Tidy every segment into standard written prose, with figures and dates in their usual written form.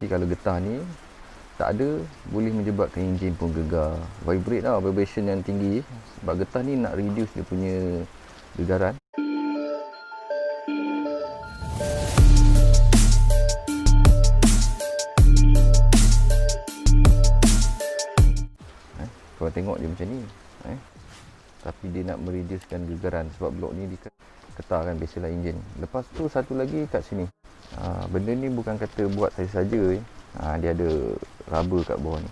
Tapi kalau getah ni tak ada, boleh menyebabkan enjin pun gegar, vibrate lah, vibration yang tinggi. Sebab getah ni nak reduce dia punya gegaran. Kau tengok dia macam ni, tapi dia nak mereducekan gegaran sebab blok ni dia getah kan, biasalah enjin. Lepas tu satu lagi kat sini, benda ni bukan kata buat saja, dia ada rubber kat bawah ni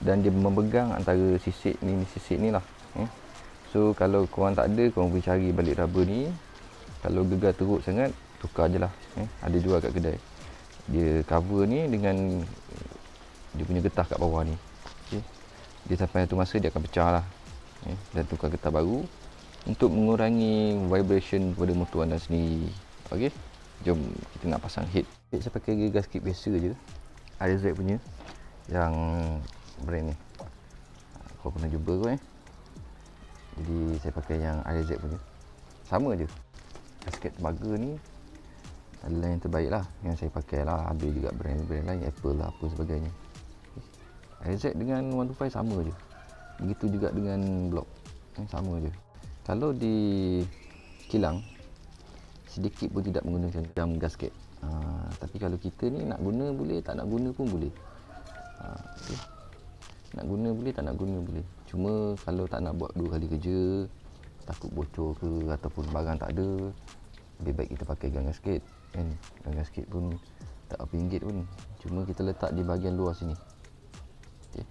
dan dia memegang antara sisik ni lah. So kalau korang tak ada, korang boleh cari balik rubber ni. Kalau gegar teruk sangat, tukar je lah. Ada jual kat kedai. Dia cover ni dengan dia punya getah kat bawah ni. Okay. Dia sampai satu masa dia akan pecah lah. Dan tukar getah baru untuk mengurangi vibration pada motor anda sendiri. Okey, jom kita nak pasang head. Saya pakai gasket biasa je, RZ punya, yang brand ni. Kau pernah jumpa kot Jadi saya pakai yang RZ punya. Sama je. Gasket tembaga ni adalah yang terbaik lah, yang saya pakai lah. Ada juga brand-brand lain, Apple lah, apa sebagainya. RZ dengan 125 sama je. Begitu juga dengan blok, sama je. Kalau di kilang, sedikit pun tidak menggunakan dam gasket. Tapi kalau kita ni nak guna boleh, tak nak guna pun boleh. Okay. Nak guna boleh, tak nak guna boleh. Cuma kalau tak nak buat dua kali kerja, takut bocor ke ataupun barang tak ada, lebih baik kita pakai gang gasket kan. Gang gasket pun tak apa ringgit pun, cuma kita letak di bahagian luar sini. Okay.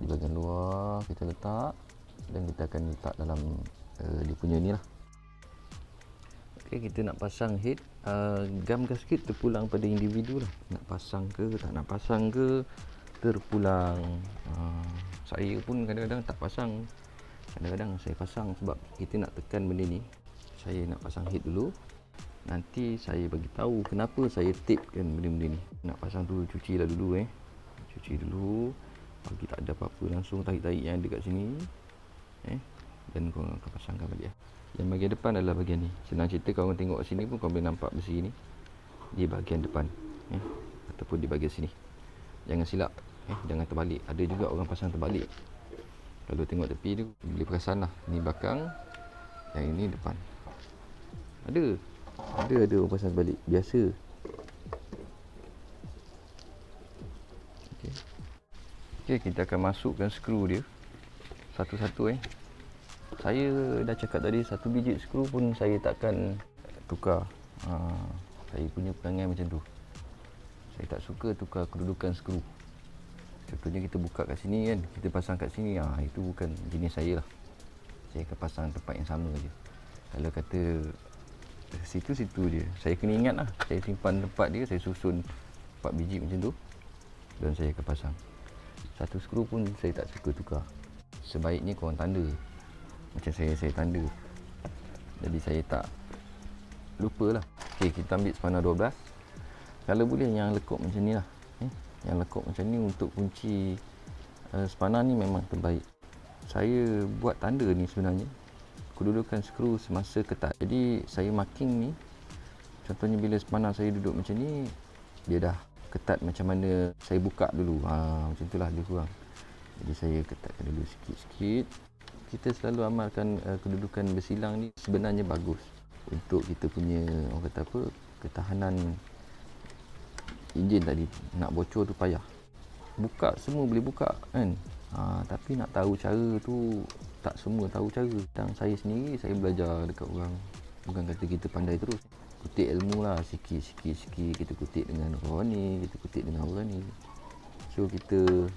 Di bahagian luar kita letak, dan kita akan letak dalam dia punya ni lah. Okay, kita nak pasang head. Gam gasket terpulang pada individu lah, nak pasang ke tak nak pasang ke, terpulang. Saya pun kadang-kadang tak pasang, kadang-kadang saya pasang sebab kita nak tekan benda ni. Saya nak pasang head dulu, nanti saya bagi tahu kenapa saya tapekan benda-benda ni. Nak pasang tu cuci lah dulu cuci dulu, bagi tak ada apa-apa, langsung tarik-tarik yang ada kat sini dan korang akan pasangkan balik. Yang bahagian depan adalah bahagian ni. Senang cerita, kalau korang tengok sini pun korang boleh nampak besi ni di bahagian depan ataupun di bahagian sini. Jangan silap, jangan terbalik. Ada juga orang pasang terbalik. Kalau tengok tepi tu boleh perasan lah, ni belakang, yang ini depan. Ada orang pasang terbalik, biasa. Okey, kita akan masukkan skru dia satu-satu. Saya dah cakap tadi, satu biji skru pun saya takkan tukar. Saya punya perangai macam tu. Saya tak suka tukar kedudukan skru. Contohnya kita buka kat sini kan, kita pasang kat sini, itu bukan jenis saya lah. Saya akan pasang tempat yang sama je. Kalau kata situ-situ je, saya kena ingat lah. Saya simpan tempat dia, saya susun 4 biji macam tu, dan saya akan pasang. Satu skru pun saya tak suka tukar. Sebaiknya korang tanda macam saya tanda. Jadi saya tak lupa lah. Okay, kita ambil spana 12. Kalau boleh yang lekuk macam ni lah. Yang lekuk macam ni untuk kunci spana ni memang terbaik. Saya buat tanda ni sebenarnya kedudukan skru semasa ketat. Jadi saya marking ni, contohnya bila spana saya duduk macam ni, dia dah ketat macam mana saya buka dulu. Macam itulah lebih kurang. Jadi saya ketatkan dulu sikit-sikit. Kita selalu amalkan kedudukan bersilang ni sebenarnya bagus untuk kita punya, orang kata apa, ketahanan enjin tadi. Nak bocor tu payah. Buka semua boleh buka kan. Tapi nak tahu cara tu, tak semua tahu cara. Dan saya sendiri, saya belajar dekat orang. Bukan kata kita pandai terus. Kutip ilmu lah, sikit-sikit. Kita kutip dengan orang ni, kita kutip dengan orang ni. So kita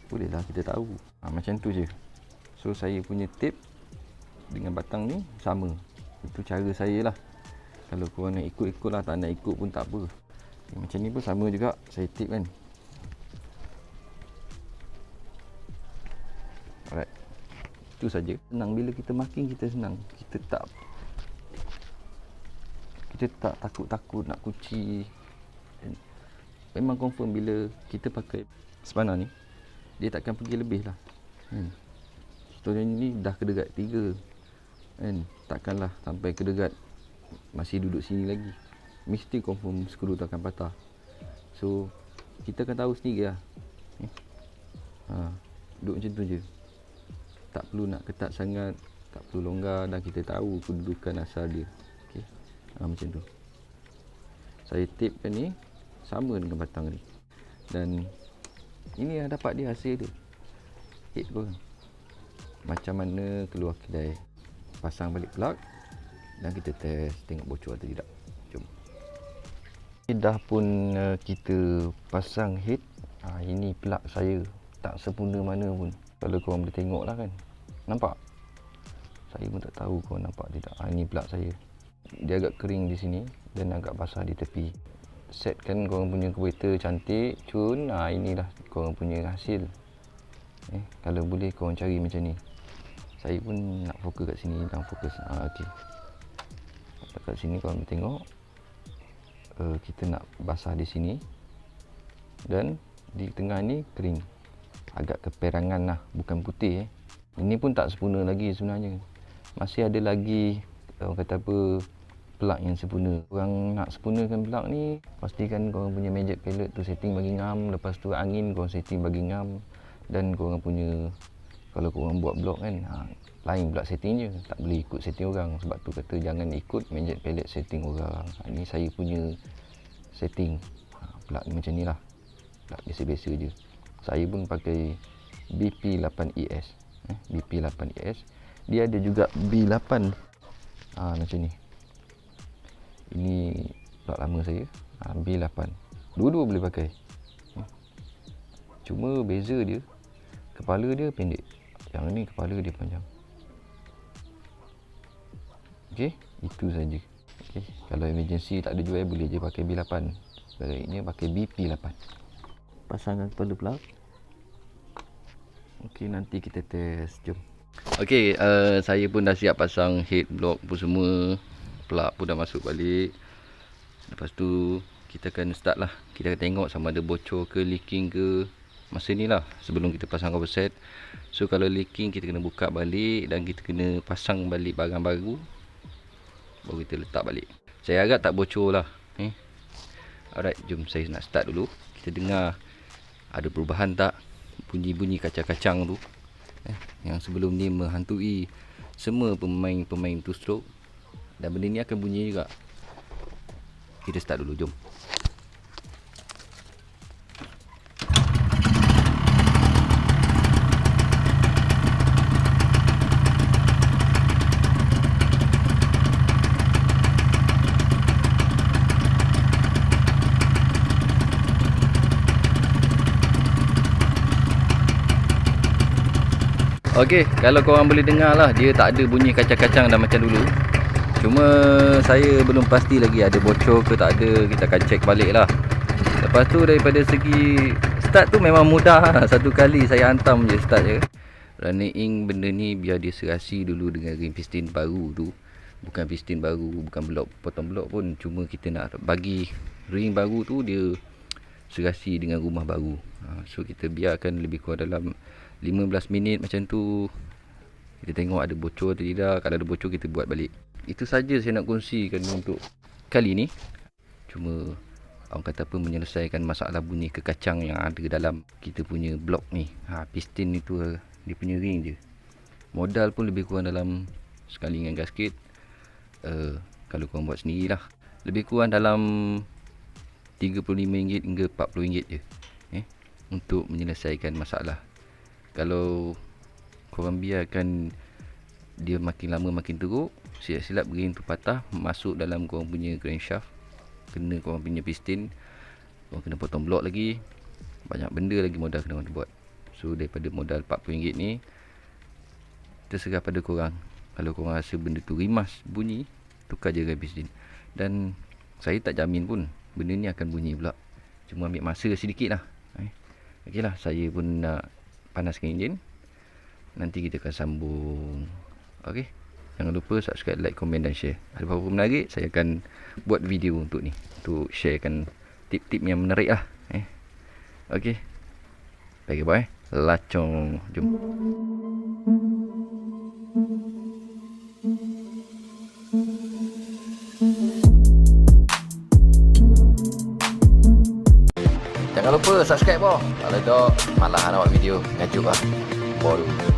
bolehlah kita tahu. Macam tu je. So saya punya tape dengan batang ni sama. Itu cara saya lah. Kalau korang nak ikut-ikut lah, tak nak ikut pun tak apa. Macam ni pun sama juga, saya tape kan. Alright, itu saja. Senang bila kita marking, kita senang. Kita tak takut-takut nak kunci. Memang confirm bila kita pakai spana ni, dia takkan pergi lebih lah. Contohnya ni dah kedegat 3 kan, takkanlah sampai kedegat masih duduk sini lagi. Mesti confirm skru tu akan patah. So kita akan tahu sendiri lah. Duduk macam tu je, tak perlu nak ketat sangat, tak perlu longgar, dan kita tahu kedudukan asal dia. Okay. Macam tu. Saya tapekan ni sama dengan batang ni, dan ini yang dapat dia hasil dia. Head korang macam mana keluar kedai. Pasang balik plug dan kita test tengok bocor atau tidak. Jom. Dah pun kita pasang head. Ini plug saya, tak sempurna mana pun. Kalau korang boleh tengok lah kan, nampak? Saya pun tak tahu korang nampak tidak. Ini plug saya, dia agak kering di sini dan agak basah di tepi. Setkan korang punya kereta cantik, cun. Inilah korang punya hasil. Kalau boleh korang cari macam ni. Saya pun nak fokus kat sini, dan fokus. Okey. Kat sini korang boleh tengok. Kita nak basah di sini, dan di tengah ni kering. Agak keperangan lah, bukan putih. Ini pun tak sempurna lagi sebenarnya. Masih ada lagi, orang kata apa, plug yang sempurna. Korang nak sempurnakan plug ni, pastikan korang punya magic pellet tu setting bagi ngam. Lepas tu angin korang setting bagi ngam. Dan korang punya, kalau korang buat blok kan, lain pula settingnya. Tak boleh ikut setting orang. Sebab tu kata jangan ikut magic pellet setting orang. Ini saya punya setting. Plug ni macam ni lah, plug biasa-biasa je. Saya pun pakai BP8ES. BP8ES. Dia ada juga B8. Macam ni. Ini plug lama saya, B8. Dua-dua boleh pakai. Cuma beza dia, kepala dia pendek, yang ni kepala dia panjang. Okey, itu saja. Okey, kalau emergency tak ada jual, boleh je pakai B8. Sebaiknya pakai BP8. Pasangkan kepala plug. Okey, nanti kita test. Jom. Okey, saya pun dah siap pasang head block pun semua. Plug pun dah masuk balik. Lepas tu kita akan start lah. Kita akan tengok sama ada bocor ke, leaking ke. Masa ni lah, sebelum kita pasang cover set. So kalau leaking, kita kena buka balik dan kita kena pasang balik barang baru, baru kita letak balik. Saya harap tak bocor lah. Alright, jom saya nak start dulu. Kita dengar ada perubahan tak, bunyi-bunyi kacang-kacang tu, yang sebelum ni menghantui semua pemain two stroke. Dan benda ni akan bunyi juga. Kita start dulu, jom. Okey, kalau korang boleh dengar lah, dia tak ada bunyi kacang-kacang dah macam dulu. Cuma saya belum pasti lagi ada bocor ke tak ada. Kita akan check balik lah. Lepas tu daripada segi start tu memang mudah lah. Satu kali saya hantam je start je. Running ink benda ni biar dia serasi dulu dengan ring piston baru tu. Bukan piston baru, bukan blok, potong blok pun. Cuma kita nak bagi ring baru tu dia serasi dengan rumah baru. So kita biarkan lebih kurang dalam 15 minit macam tu. Kita tengok ada bocor atau tidak. Kalau ada bocor kita buat balik. Itu saja saya nak kongsikan untuk kali ni. Cuma orang kata apa, menyelesaikan masalah bunyi kekacang yang ada dalam kita punya blok ni. Piston itu dia punya ring je. Modal pun lebih kurang dalam sekali dengan gasket. Kalau korang buat sendiri lah, lebih kurang dalam RM35 hingga RM40 je untuk menyelesaikan masalah. Kalau korang biarkan dia makin lama makin teruk, silap-silap ring tu patah, masuk dalam korang punya crankshaft, kena korang punya piston, korang kena potong blok lagi, banyak benda lagi modal kena korang buat. So daripada modal RM40 ni, terserah pada korang. Kalau korang rasa benda tu rimas bunyi, tukar je ring piston. Dan saya tak jamin pun benda ni akan bunyi pula. Cuma ambil masa sedikit lah. Ok lah, saya pun nak panaskan enjin. Nanti kita akan sambung. Ok, jangan lupa subscribe, like, komen dan share. Ada apa-apa menarik, saya akan buat video untuk ni, untuk sharekan tip-tip yang menarik lah. Ok, bye bye. Lacong. Jom. Jangan lupa subscribe boh. Kalau tak malah nak buat video ngajuk lah. Bodoh.